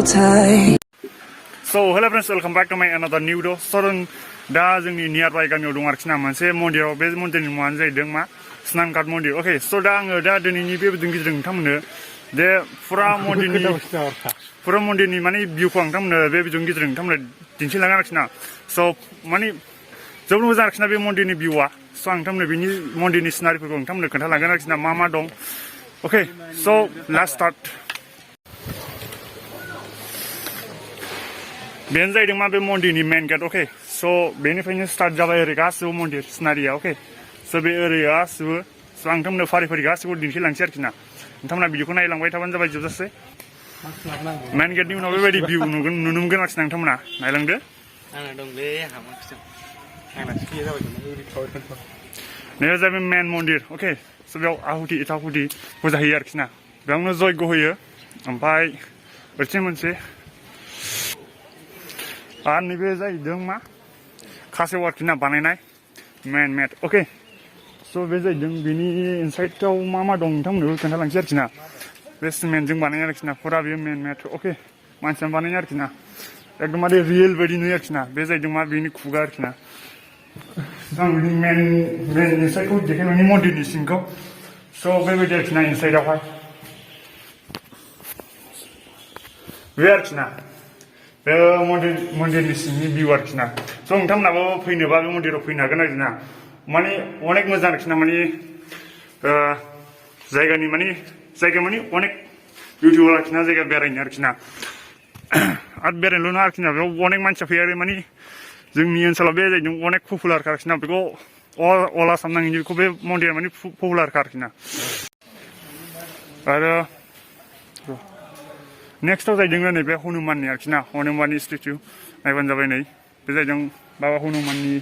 tight. So hello friends, welcome back to my another new video. So दा जोंनि nearby गामियाव दं आरोखि ना मोनसे मन्दिराव बे मन्दिरनि मुङानो जाहैदों मा सिनानघाट मन्दिर. Okay, so दा आङो दा दिनैनि बे गिदिर नोंथांमोननो जे फुरा मन्दिरनि माने भिउखौ आं नोंथांमोननो बे गिदिर नोंथांमोननो दिन्थिलांगोन आरोखि ना. So माने जोबोद मोजां आरोखि ना बे मन्दिरनि भिउआ. So आं नोंथांमोननो बिनि मन्दिरनि सिनारिफोरखौ नोंथांमोननो खोन्थालांगोन आरोखि ना मा दं. Okay, so let's start. बेनो जाहैदों मा बे मन्दिरनि मेन गेट. अके, स' बेनिफ्रायनो स्टार्ट जाबाय ओरै गासिबो मन्दिर सिनारिया. अके, स' बे ओरै गासिबो स' आं नोंथांमोननो फारि गासिबो दिन्थिलांसै आरोखि ना. नोंथांमोना भिडिअखौ नायलांबाय थाबानो जाबाय जोबजासे. मेन गेटनि उनाव बेबायदि भिउ नुनो मोनगोन आरोखि ना नोंथांमोना नायलांदो. नैबे जाबाय मेन मन्दिर. अके, स' बेयाव आहुति फुजा होयो आरोखि ना. बेयावनो जयग' होयो. ओमफ्राय ओरैथिं मोनसे आरो नैबे जाहैदों मा खासेव आरोखि ना बानायनाय मेन मेट. अके, स' बे जाहैदों बेनि इनसाइडआव मा दं नोंथांमोननोबो खोन्थालांसै आरोखि ना. बे सिमेन्टजों बानायनाय आरोखि ना फुरा बे मेन मेट. अके, मानसियानो बानायनाय आरोखि ना एकदमबारे रियेल बायदि नुयो आरोखि ना. बे जाहैदों मा बेनि खुगा आरोखि ना. आं बिनि मेन इनसाइडखौ देखायनायनि मन्दिरनि सिंखौ. स' बेबायदि आरोखि ना इनसाइडआवहाय बे आरोखि ना बे मन्दिरनि सिंनि भिउ आरोखि ना. स' नोंथांमोनाबो फैनोबा बे मन्दिराव फैनो हागोन आरोखि ना. माने अनेक मोजां आरोखि ना. माने जायगाया माने अनेक बिउटिफुल आरोखि ना. जायगा बेरायनो आरोखि ना. आरो बेरायनोल' नङा आरोखि ना, बेयाव अनेक मानसिया फैयो आरो माने जोंनि ओनसोलाव बे जाहैदों अनेक पपुलारखा आरोखि ना. बेखौ अल आसाम नाङैनो बेखौ बे मन्दिरा माने पपुलारखा आरोखि ना. आरो नेक्स्टआव जाहैदों नैबे हनुमाननि आरोखि ना. हनुमाननि स्टेचु नायबानो जाबाय. नै बे जाहैदों बाबा हनुमाननि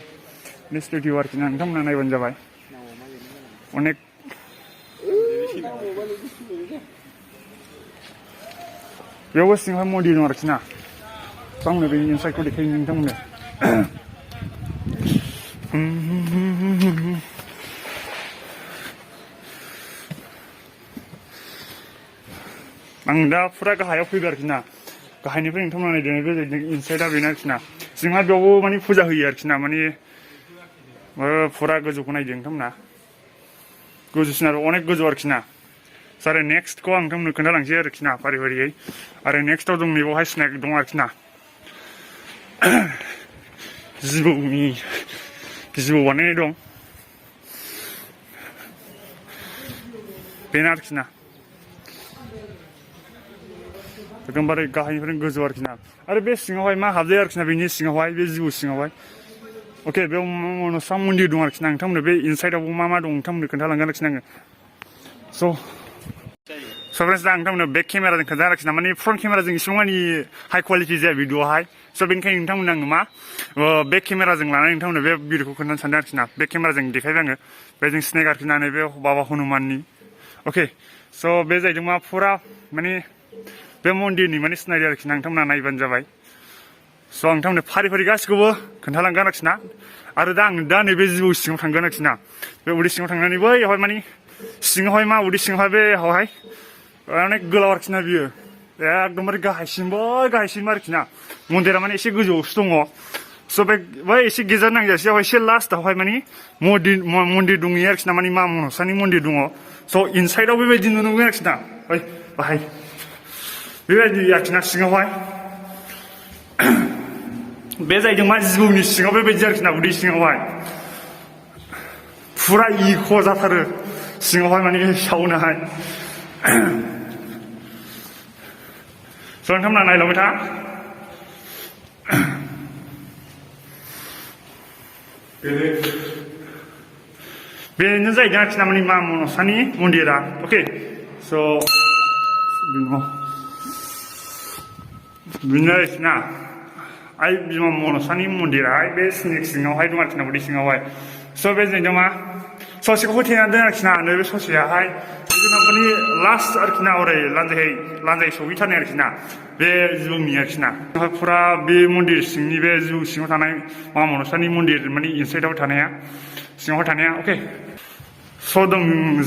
स्टेचु आरोखि ना. नोंथांमोना नायबानो जाबाय. अनेक बेयावबो सिङावहाय मन्दिर दं आरोखि ना. आंनो बे इनसाइडखौ देखायो नोंथांमोननो. आं दा फुरा गाहायाव फैबाय आरोखि ना. गाहायनिफ्राय नोंथांमोना नायदों बे जाहैदों इनसाइडआ बेनो आरोखि ना. जोंहा बेयावबो माने फुजा होयो आरोखि ना. माने फुरा गोजौखौ नायदों नोंथांमोना. गोजौसिन आरो अनेक गोजौ आरोखि ना. आरो नेक्स्टखौ आं नोंथांमोननो खोन्थालांसै आरोखि ना फारियै. आरो नेक्स्टआव जों नैबावहाय स्नेक दं आरोखि ना. जिबौ बानायनाय दं बेनो आरोखि ना. एकदमबारे गाहायनिफ्रायनो गोजौ आरोखि ना. आरो बे सिङावहाय मा हाबजायो आरोखि ना. बेनि सिङावहाय बे जिबौ सिङावहाय. अके, बेयाव मनसा मन्दिर दं आरोखि ना. नोंथांमोननो बे इनसाइडआवबो मा दं नोंथांमोननो खोन्थालांगोन आरोखि ना आङो. स' फ्रेन्ड्स, दा नोंथांमोननो बेक केमेराजों खोन्था आरोखि ना. माने फ्रन्ट केमेराजों इसेबां मानि हाइ कुवालिटि जाया भिडिअ'आवहाय. स' बेनिखायनो नोंथांमोननो आङो मा बेक केमेराजों लानानै नोंथांमोननो बे भिडिअ'खौ खोन्थानो सानदों आरोखि ना. बेक केमेराजों देखायबाय आङो. बेजों स्नेक आरोखि ना. नैबे बाबा हनुमाननि. अके, स' बे जाहैदों मा फुरा माने बे मन्दिरनि माने सिनारि आरोखि ना. नोंथांमोना नायबानो जाबाय. स' आं नोंथांमोननो फारि गासिखौबो खोन्थालांगोन आरोखि ना. आरो दा आं नैबे जिबौ सिङाव थांगोन आरोखि ना. बे उदै सिङाव थांनानै बैयावहाय माने सिङावहाय मा उदै सिङावहाय बेयावहाय अनेक गोलाव आरोखि ना बियो. एकदमबारे गाहायसिन आरोखि ना. मन्दिरा माने एसे गोजौआवसो दङ. स' बै एसे गेजेर नांजासेयाव एसे लास्टआवहाय माने मन्दिर दंहैयो आरोखि ना. माने मा मनसानि मन्दिर दङ. स' इनसाइडआव बेबायदि नुनो मोनगोन आरोखि ना. बाहाय बेबायदि आरोखि ना सिङावहाय. बे जाहैदों मा जिबौनि सिङाव बेबायदि आरोखि ना. उदै सिङावहाय फुरा इक' जाथारो सिङावहाय माने सावनोहाय. स' नोंथांमोना नायलांबाय था. बेनो जाहैदों आरोखि ना माने मा मनसानि मन्दिरा. अके, स' बेनो आरोखि ना. आइ बिमा मनसानि मन्दिराहाय बे स्नेक सिङावहाय दं आरोखि ना. उदै सिङावहाय. स' बे जाहैदों मा ससेखौ होथेना दोन आरोखि ना. नैबे ससेयाहाय माने लास्ट आरोखि ना. ओरै लान्जाय सहैथारनाय आरोखि ना. बे जिबौनि आरोखि ना. फुरा बे मन्दिर सिंनि बे जिबौ सिङाव थानाय मा मनसानि मन्दिर माने इनसाइडआव थानाया सिङावहाय थानाया. अके, स'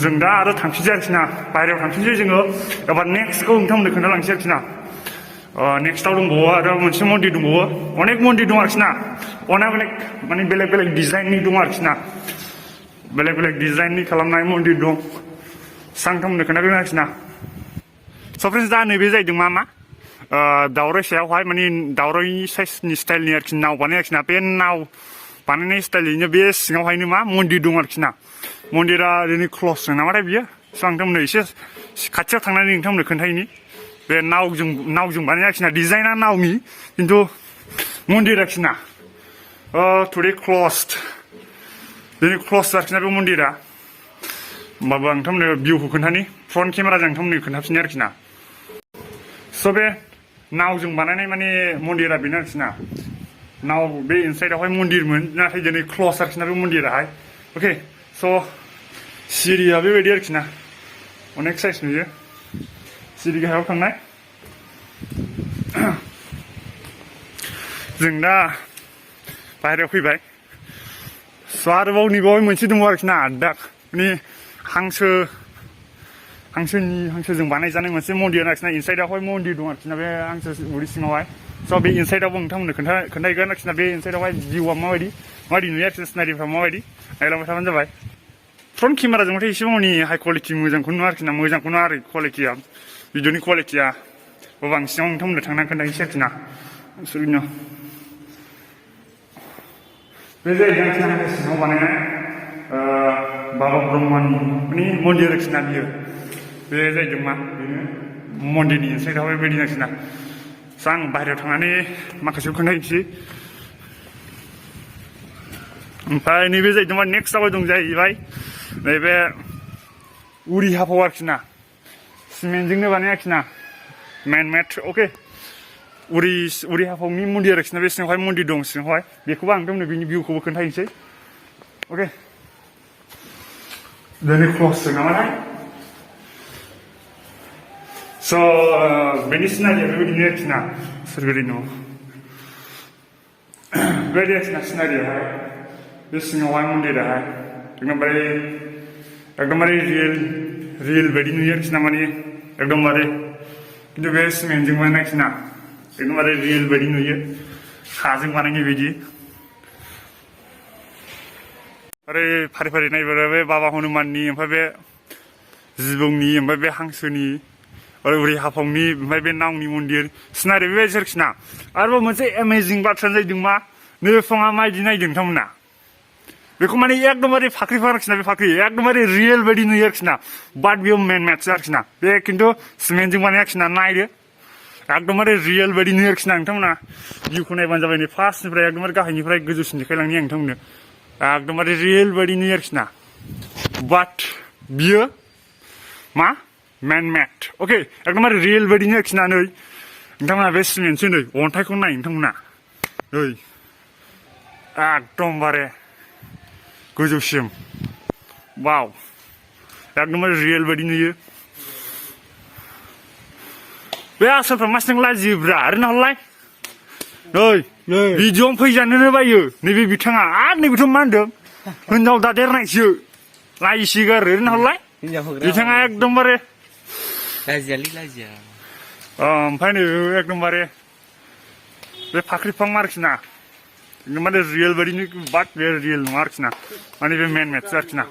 जों दा आरो थांफिनसै आरोखि ना. बाहेरायाव थांफिनसै जोङो. एबार नेक्स्टखौ नोंथांमोननो खोन्थालांसै आरोखि ना. नेक्स्टआव दंबावो आरो मोनसे मन्दिर दंबावो अनेक मन्दिर दं आरोखि ना अनेक अनेक माने बेलेग बेलेग डिजाइननि दं आरोखि ना बेलेग बेलेग डिजाइननि खालामनाय मन्दिर दं सांथामनो खोन्थागोन आरोखि ना स' फ्रेन्ड्स दा नैबे जाहैदों मा दावराइ सायावहाय माने दावराइ साइजनि स्टाइलनि आरोखि नाव बानाय आरोखि ना बे नाव बानायनाय स्टाइलैनो बे सिङावहायनो मा मन्दिर दं आरोखि ना मन्दिरा ओरैनो क्लस नामाथाय बियो स' आं नोंथांमोननो एसे खाथियाव थांनानै नोंथांमोननो खोन्थाहैनि बे नावजों बानाय आरोखि ना डिजाइना नावनि खिन्थु मन्दिर आरोखि ना टुडे क्लस्ड दिनै क्लस आरोखि ना बे मन्दिरा होमबाबो आं नोंथांमोननो भिउखौ खोन्थानि फ्रन्ट केमेराजों नोंथांमोननो खोन्थाफिननि आरोखि ना स' बे नावजों बानायनाय माने मन्दिरा बेनो आरोखि ना नाव बे इनसाइडआवहाय मन्दिरमोन नाथाय दिनै क्लस आरोखि ना बे मन्दिराहाय अके स' सिरिया बेबायदि आरोखि ना अनेक साइज नुयो सिरि गाहायाव थांनाय जों दा बाहेरायाव फैबाय स' आरोबाव नैबावहाय मोनसे दङ आरोखि ना दा माने हांसोजों बानायजानाय मोनसे मन्दिर आरोखि ना इनसाइडआवहाय मन्दिर दं आरोखि ना बे हांसो उदै सिङावहाय स' बे इनसाइडआवबो नोंथांमोननो खोन्थाहैगोन आरोखि ना बे इनसाइडआवहाय भिउआ माबायदि नुयो आरोखि सिनारिफ्रा माबायदि नायलांबाय थाबानो जाबाय फ्रन्ट केमेराजोंबाथाय एसे मावनि हाइ कुवालिटि मोजांखौनो नुवा आरोखि ना मोजांखौनो आरो कुवालिटिया भिडिअनि कुवालिटिया बांसिनाव नोंथांमोननो थांनानै खोन्थाहैसै आरोखि ना बिदिनो बे जाहैदों आरोखि ना सिङाव बानायनाय बाबा ब्रह्मनि माने मन्दिर आरोखि ना बियो बे जाहैदों मा बेनो मन्दिरनि इनसाइडआवहाय बेबायदि आरोखि ना स' आं बाहेरायाव थांनानै माखासेखौ खोन्थाहैनोसै ओमफ्राय नैबे जाहैदों मा नेक्स्टआवहाय दं जाहैबाय नैबे उरि हाफाव आरोखि ना सिमेन्टजोंनो बानाय आरोखि ना मेन मेड अके उरि हाफावनि मन्दिर आरोखि ना बे सिङावहाय मन्दिर दं सिङावहाय बेखौबो आं नोंथांमोननो बिनि भिउखौबो खोन्थाहैनोसै अके दिनै क्लसजों नामाथाय स' बेनि सिनारिया बेबायदिनो आरोखि ना सोरगिदिं दङ बेबायदि आरोखि ना सिनारियाहाय बे सिङावहाय मन्दिराहाय एकदमबारे रियेल बायदि नुयो आरोखि ना माने एकदमबारे खिन्थु बे सिमेन्टजों बानायनाय आरोखि ना एकदमबारे रियेल बायदि नुयो हाजों बानायनाय बायदि ओरै फारि फारि नायबाय बे बाबा हनुमाननि ओमफ्राय बे जिबौनि ओमफ्राय बे हांसोनि ओरै उरि हाफावनि ओमफ्राय बे नावनि मन्दिर सिनारि बेबायदि आरोखि ना आरोबाव मोनसे एमेजिं बाथ्रायानो जाहैदों मा नैबे बिफाङा माबायदि नायदों नोंथांमोना बेखौ माने एकदमबारे फाख्रिफोर आरोखि ना बे फाख्रि एकदमबारे रियेल बायदि नुयो आरोखि ना बाट बेयाव मेन मेडसो आरोखि ना बे खिन्थु सिमेन्टजों बानाय आरोखि ना नायदो एकदमबारे रियेल बायदि नुयो आरोखि ना नोंथांमोना भिउखौ नायबानो जाबाय नै फार्स्टनिफ्राय एकदमबारे गाहायनिफ्राय गोजौसिन देखायलांनि आं नोंथांमोननो एकदमबारे रियेल बायदि नुयो आरोखि ना बाट बियो मा मेन मेड अके एकदमबारे रियेल बायदि नुयो आरोखि ना नै नोंथांमोना बे सिमेन्टसो नै अन्थाइखौ नाय नोंथांमोना नै एकदमबारे गोजौसिम वाव एकदमबारे रियेल बायदि नुयो बे आसोलफ्रा मासिजों लाजियोब्रा ओरैनो हरलाय नै भिडिअ'आवनो फैजानोनो बायो नैबे बिथाङा आरो नैबेथ' मा होनदों हिनजाव दादेरनायसो लाजिसिगोन आरो ओरैनो हरलाय बिथाङा एकदमबारे लाजिया ओमफ्राय नै एकदमबारे बे फाख्रि बिफां आरोखि ना एकदमबारे रियेल बायदिनो बाट बे रियेल नङा आरोखि ना माने बे मेन मेडसो आरोखि ना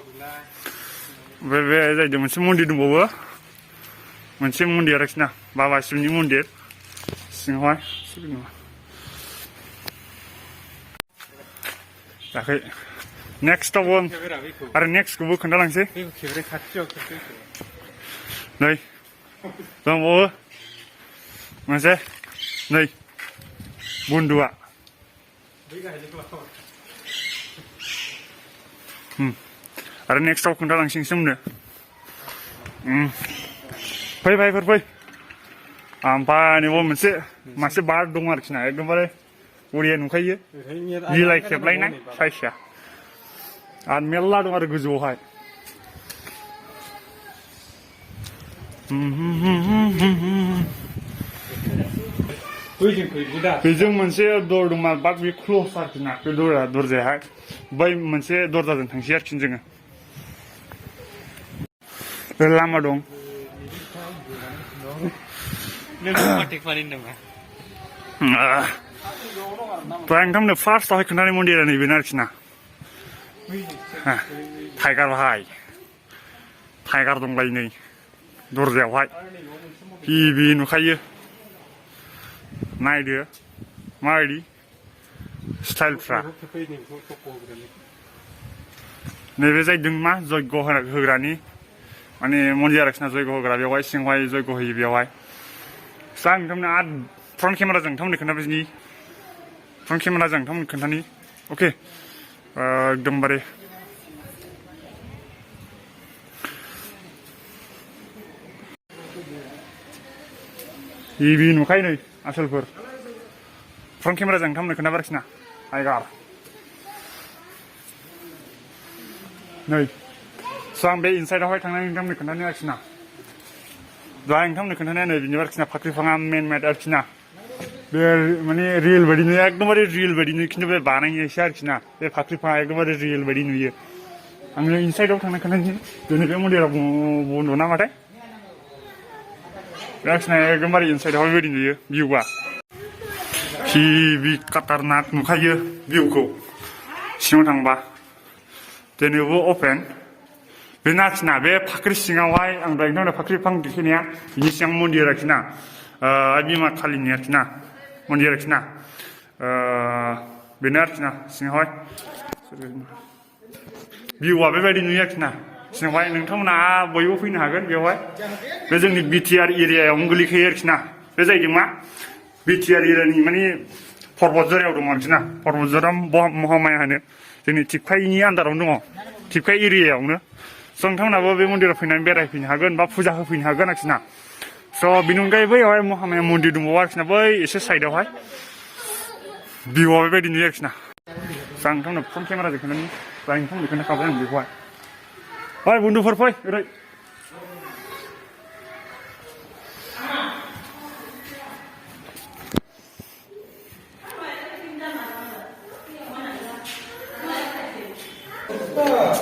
ओमफ्राय बे जाहैदों मोनसे मन्दिर दंबावो मोनसे मन्दिर आरोखि ना बाबा शिबनि मन्दिर सिङावहाय दाखै नेक्स्टआवबो आरो नेक्स्टखौबो खोन्थालांसै नै दंबावो मोनसे नै बन्दुआ आरो नेक्स्टआव खोन्थालांसै सोमोन्दो फै भाइफोर फै ओमफ्राय नैबाव मोनसे बार दं आरोखि ना एकदमबारे बरिया नुखायो बिलाइ खेबलायनाय साइसआ आरो मेरला दं आरो गोजौआवहाय बेजों मोनसे दर दं बाट बे क्लस आरोखि ना बे दरजायाहाय बै मोनसे दरजाजों थांसै आरोखि जोङो लामा दं दहाय नोंथांमोननो फार्स्टआवहाय खोन्थानाय मन्दिरा नैबेनो आरोखि ना टाइगार भाई टाइगार दंलायो नै दरजायावहाय गिबि नुखायो नायदो माबायदि स्टाइलफ्रा नैबे जाहैदों मा जयग होग्रानि माने मन्दिर आरोखि ना जयग होग्रा बेवहाय सिङावहाय जयग होयो बेवहाय सा नोंथांमोननो आरो फ्रन्ट केमेराजों नोंथांमोननो खोन्थाबिनि फ्रन्ट केमेराजों नोंथांमोननो खोन्थानि अके एकदमबारे गिबि नुखायो नै आसोलफोर फ्रन्ट केमेराजों नोंथांमोननो खोन्थाबाय आरोखि ना टाइगार नै स' आं बे इनसाइडआवहाय थांनानै नोंथांमोननो खोन्थानो आरोखि ना दहाय नोंथांमोननो खोन्थानाया नै बिनिबो आरोखि ना फाख्रि बिफाङा मेन मेड आरोखि ना बे माने रियेल बायदि नुयो एकदमबारे रियेल बायदि नुयो खिन्थु बे बानायनायसो आरोखि ना बे फाख्रि बिफाङा एकदमबारे रियेल बायदि नुयो आङो इनसाइडआव थांनानै खोन्थानोसै दिनै बे मन्दिरा बन्द' नामाथाय बे आरोखि ना एकदमबारे इनसाइडआवहाय बेबायदि नुयो भिउआ हिबि काटारनाक नुखायो भिउखौ सिङाव थांबा दिनैबो अपेन बे आरोखि ना बे फाख्रि सिङावहाय आं दहाय नोंथांनो फाख्रि बिफां देखायनाया बिनि सिगां मन्दिर आरोखि ना बिमा कालिनि आरोखि ना मन्दिर आरोखि ना बेनो आरोखि ना सिङावहाय भिउआ बेबायदि नुयो आरोखि ना सिङावहाय नोंथांमोना बयबो फैनो हागोन बेवहाय बे जोंनि बिटिआर एरियायावनो गोलैखायो आरोखि ना बे जाहैदों मा बिटिआर एरियानि माने पर्बतझरायाव दङ आरोखि ना पर्बतझरा महामाया होनो जोंनि टिपकाइनि आन्दारावनो दङ टिपकाइ एरियायावनो स' नोंथांमोनाबो बे मन्दिराव फैनानै बेरायफैनो हागोन बा फुजा होफैनो हागोन आरोखि ना स' बेनि अनगायै बैयावहाय महामाया मन्दिर दंबावो आरोखि ना बै एसे साइडआवहाय भिउआ बेबायदि नुयो आरोखि ना स' आं नोंथांनो फन केमेराजों खोन्थानि जाय नोंथांमोननो खोन्थाखाबाय आं बेखौहाय ओइ बन्धुफोर फै ओरै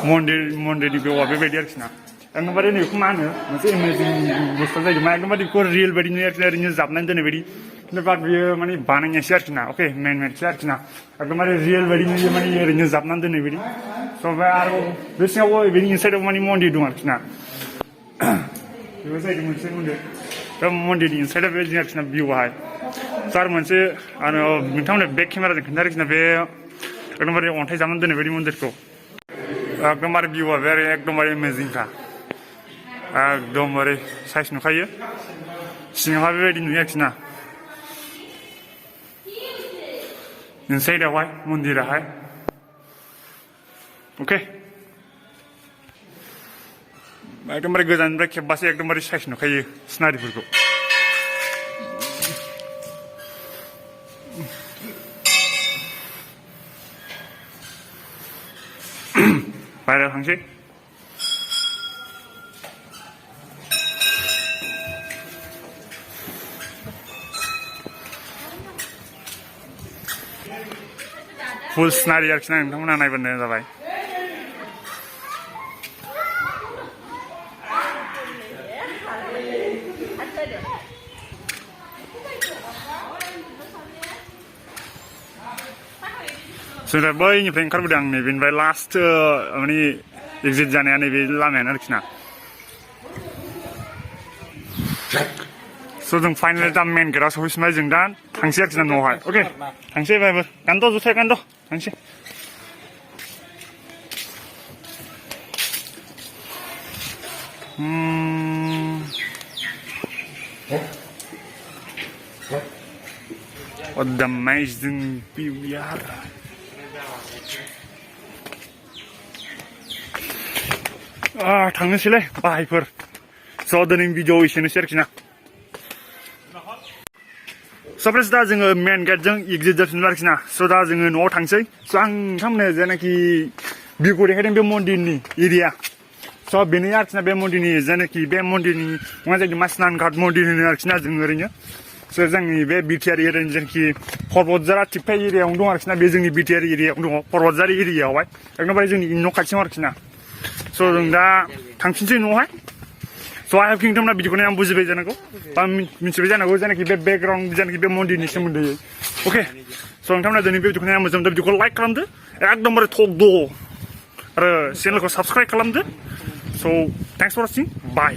मन्दिरनि भिउआ बेबायदि आरोखि ना एकदमबारे नैखौ मा होनो मोनसे इमेजिं बुस्थुआ जाहैदों मा एकदमबारे बेखौ रियेल बायदि नुयो आरोखि ना ओरैनो जाबनानै दोननाय बायदि खिन्थु बाट बियो माने बानायनायसो आरोखि ना अके मेन मेडसो आरोखि ना एकदमबारे रियेल बायदि नुयो माने ओरैनो जाबनानै दोननाय बायदि स' ओमफ्राय आरो बे सिङावबो बेनि इनसाइडआव माने मन्दिर दं आरोखि ना बेबो जाहैदों मोनसे मन्दिर दा मन्दिरनि इनसाइडआ बेबायदि आरोखि ना भिउआहाय सार मोनसे आरो नोंथांमोननो बेक केमेराजों खोन्था आरोखि ना बे एकदमबारे अन्थाइ जाबनानै दोननाय बायदि मन्दिरखौ एकदमबारे भिउआ बे एकदमबारे एमेजिंखा एकदमबारे साइज नुखायो सिङावहाय बेबायदि नुयो आरोखि ना इनसाइडआवहाय मन्दिराहाय अके एकदमबारे गोजाननिफ्राय खेबबासो एकदमबारे साइज नुखायो सिनारिफोरखौ बाहेरायाव थांसै फुल सिनारि आरोखि ना नोंथांमोना नायबानो जाबाय जोंनिफ्राय बैनिफ्राय ओंखारबोदों आं नैबेनिफ्राय लास्ट माने एग्जिट जानाया नैबे लामायानो आरोखि ना स' जों फाइनालि दा मेन गेटआव सहैसिनबाय जों दा थांसै आरोखि ना न'आवहाय अके थांसै बायबो गानद' जुथाय गानद' थांसै What the amazing view यार थांनोसैलै बाहायफोर स' दिनैनि भिडिअ एसेनोसै आरोखि ना स' फ्रेन्ड्स दा जोङो मेन गेटजों एग्जिट जाफिनबाय आरोखि ना स' दा जोङो न'आव थांसै स' आं नोंथांमोननो जेनाखि भिउखौ देखायदों बे मन्दिरनि एरिया स' बेनो आरोखि ना बे मन्दिरनि जेनाखि बे मन्दिरनि मुङा जाहैदों मा सिनानघाट मन्दिर होनो आरोखि ना जों ओरैनो स' जोंनि बे बिटिआर एरियानि जेनाखि पर्बतझरा टिपकाइ एरियायावनो दं आरोखि ना बे जोंनि बिटिआर एरियायावनो दङ पर्बतझारि एरियायावहाय एकदमबारे जोंनि न' खाथियाव आरोखि ना स' जों दा थांफिनसै न'आवहाय स' आइ हेभ किंडम ना बिदिखौनो आं बुजिबाय जानांगौ बा मिथिबाय जानांगौ जायनाखि बे बेकग्राउन्ड जायनाखि बे मन्दिरनि सोमोन्दै अके स' नोंथांमोना दिनै बे भिडिअखौनो आं मोजां मोनदों भिडिअखौ लाइक खालामदो एकदमबारे थक द' आरो चेनेलखौ साबस्क्राइब खालामदो स' थेंक्स फर वाचिं बाय